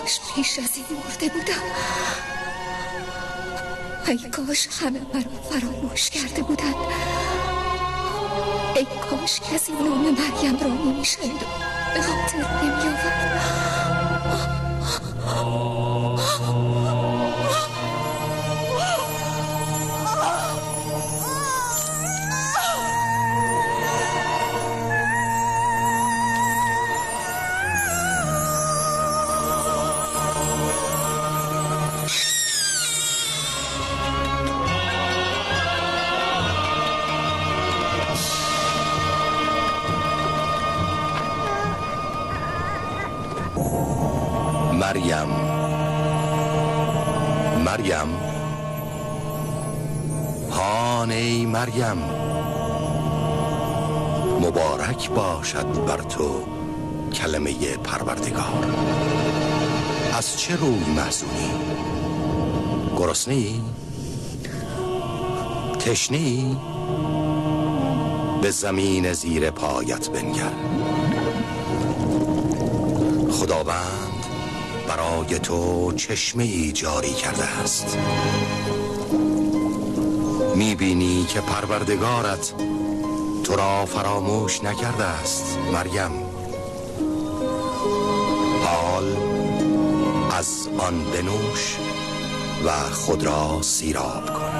کاش پیش از این مرده بودم. ای کاش همه مرا فراموش کرده بودند. ای کاش کسی نام مریم را نمی‌شنید و به خاطر نمی‌آورد. مریم، مریم، هان ای مریم، مبارک باشد بر تو کلمه پروردگار. از چه روی محزونی؟ گرسنه‌ای؟ تشنه‌ای؟ به زمین زیر پایت بنگر. خداوند برای تو چشمه‌ای جاری کرده است. می‌بینی که پروردگارت تو را فراموش نکرده است مریم. حال از آن بنوش و خود را سیراب کن.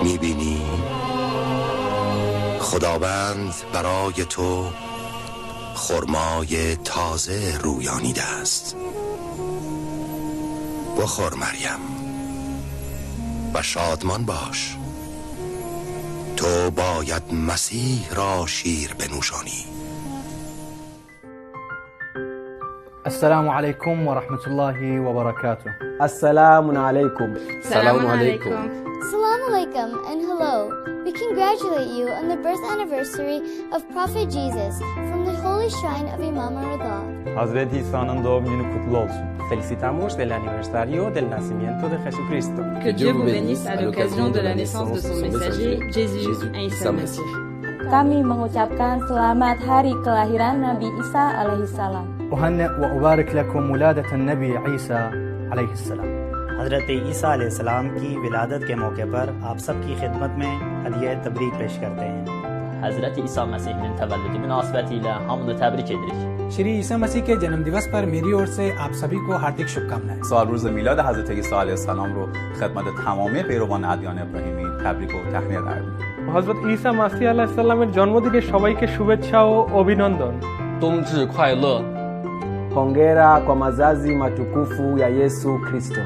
می‌بینی خداوند برای تو خرمای تازه رویانیده است. بخور مریم و شادمان باش. تو باید مسیح را شیر بنوشانی. السلام عليكم ورحمة الله وبركاته. السلام عليكم. السلام عليكم. Assalamu alaikum and hello. We congratulate you on the birth anniversary of Prophet Jesus from the holy shrine of Imam Rida. Hazreti İsa'nın doğum günü kutlu olsun. Felicitamos del aniversario del nacimiento de Jesucristo. Que Dieu vous bénisse à l'occasion de la naissance de son messager, Jésus, Isa Masih. Kami mengucapkan selamat hari kelahiran Nabi Isa alaihissalam. أهنئ وأبارك لكم ولادة النبي عيسى عليه السلام. حضرت عیسیٰ علیہ السلام کی ولادت کے موقع پر آپ سب کی خدمت میں ہدیہ تبریک پیش کرتے ہیں. حضرت عیسی مسیح'nin təvəllüdü münasibətilə hamını təbrik edirik. Shri ईसा मसीह के जन्म दिवस पर मेरी ओर से आप सभी को हार्दिक शुभकामनाएं. سالروز میلاد حضرت عیسی علیه السلام رو خدمت تمامی پیروان ادیان ابراهیمی تبریک و تهنیت عرض می‌کنم. হযরত ঈসা মাসিহ আলাইহিস সালামের জন্মদিনে সবাইকে শুভেচ্ছা ও অভিনন্দন. 冬至快乐. Hongera kwa mazazi matukufu ya Yesu Kristo.